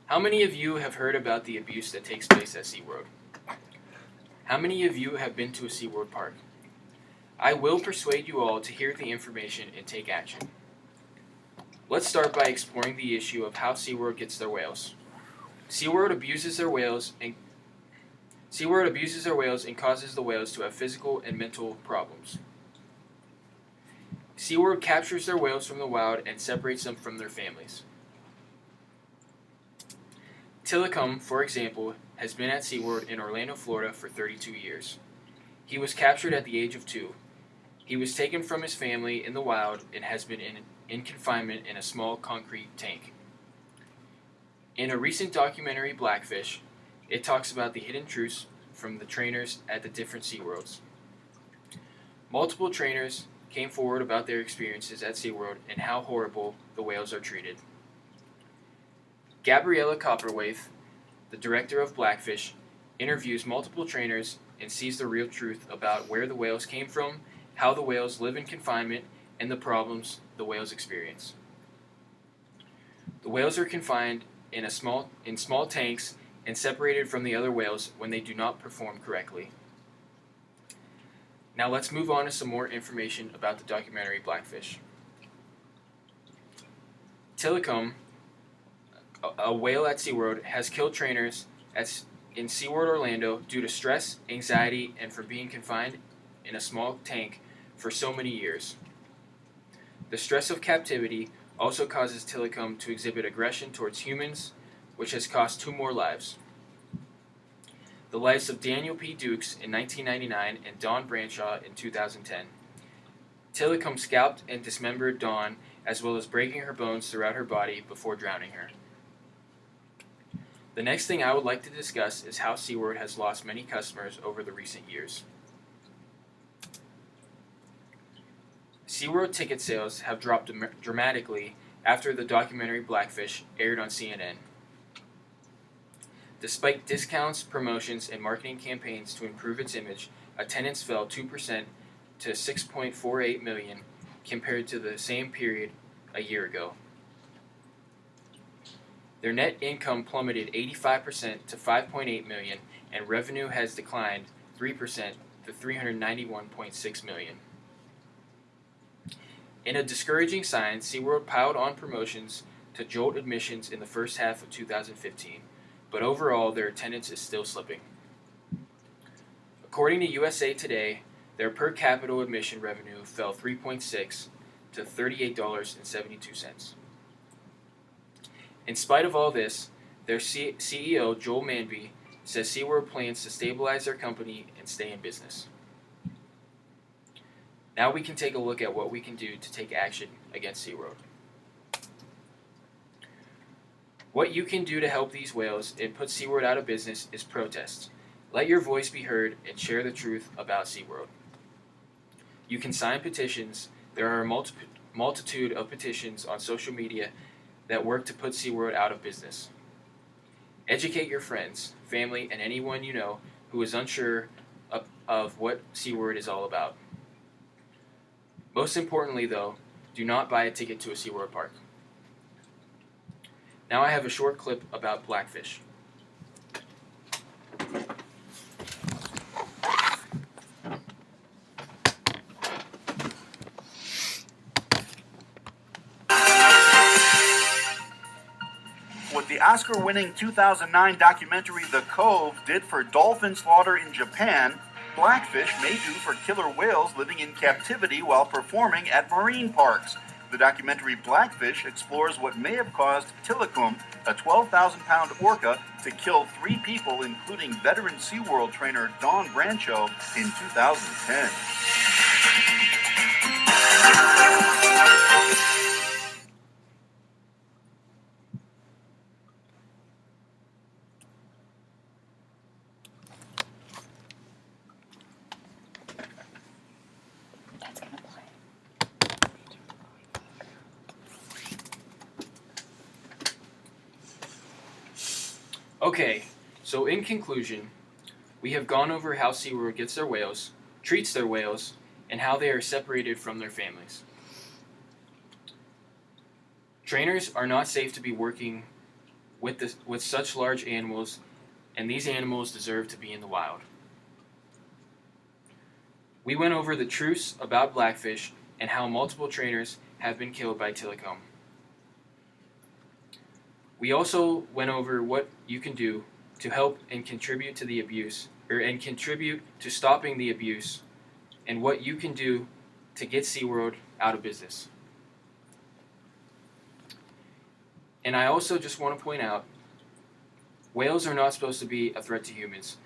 How many of you have heard about the abuse that takes place at SeaWorld? How many of you have been to a SeaWorld park? I will persuade you all to hear the information and take action. Let's start by exploring the issue of how SeaWorld gets their whales. SeaWorld abuses their whales and causes the whales to have physical and mental problems. SeaWorld captures their whales from the wild and separates them from their families. Tillicum, for example, has been at SeaWorld in Orlando, Florida for 32 years. He was captured at the age of 2. He was taken from his family in the wild and has been in confinement in a small concrete tank. In a recent documentary, Blackfish, it talks about the hidden truths from the trainers at the different SeaWorlds. Multiple trainers came forward about their experiences at SeaWorld and how horrible the whales are treated. Gabriella Copperwaith, the director of Blackfish, interviews multiple trainers and sees the real truth about where the whales came from, how the whales live in confinement, and the problems the whales experience. The whales are confined in small tanks and separated from the other whales when they do not perform correctly. Now let's move on to some more information about the documentary Blackfish. Tillicum, a whale at SeaWorld, has killed trainers in SeaWorld Orlando due to stress, anxiety, and for being confined in a small tank for so many years. The stress of captivity also causes Tillicum to exhibit aggression towards humans, which has cost 2 more lives. The lives of Daniel P. Dukes in 1999 and Dawn Branshaw in 2010. Tillicum scalped and dismembered Dawn, as well as breaking her bones throughout her body before drowning her. The next thing I would like to discuss is how SeaWorld has lost many customers over the recent years. SeaWorld ticket sales have dropped dramatically after the documentary Blackfish aired on CNN. Despite discounts, promotions, and marketing campaigns to improve its image, attendance fell 2% to 6.48 million compared to the same period a year ago. Their net income plummeted 85% to 5.8 million, and revenue has declined 3% to 391.6 million. In a discouraging sign, SeaWorld piled on promotions to jolt admissions in the first half of 2015, but overall their attendance is still slipping. According to USA Today, their per capita admission revenue fell 3.6 to $38.72. In spite of all this, their CEO, Joel Manby, says SeaWorld plans to stabilize their company and stay in business. Now we can take a look at what we can do to take action against SeaWorld. What you can do to help these whales and put SeaWorld out of business is protest. Let your voice be heard and share the truth about SeaWorld. You can sign petitions. There are a multitude of petitions on social media that work to put SeaWorld out of business. Educate your friends, family, and anyone you know who is unsure of what SeaWorld is all about. Most importantly, though, do not buy a ticket to a SeaWorld park. Now I have a short clip about Blackfish. What the Oscar-winning 2009 documentary The Cove did for dolphin slaughter in Japan, Blackfish may do for killer whales living in captivity while performing at marine parks. The documentary Blackfish explores what may have caused Tillicum, a 12,000-pound orca, to kill 3 people, including veteran SeaWorld trainer Dawn Branshaw, in 2010. Okay, so in conclusion, we have gone over how SeaWorld gets their whales, treats their whales, and how they are separated from their families. Trainers are not safe to be working with such large animals, and these animals deserve to be in the wild. We went over the truths about blackfish and how multiple trainers have been killed by Tillicum. We also went over what you can do to help and contribute to the abuse, and contribute to stopping the abuse, and what you can do to get SeaWorld out of business. And I also just want to point out, whales are not supposed to be a threat to humans.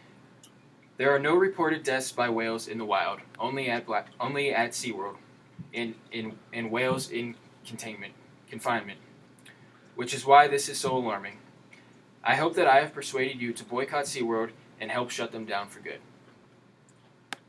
There are no reported deaths by whales in the wild, only at SeaWorld, and whales in confinement, which is why this is so alarming. I hope that I have persuaded you to boycott SeaWorld and help shut them down for good.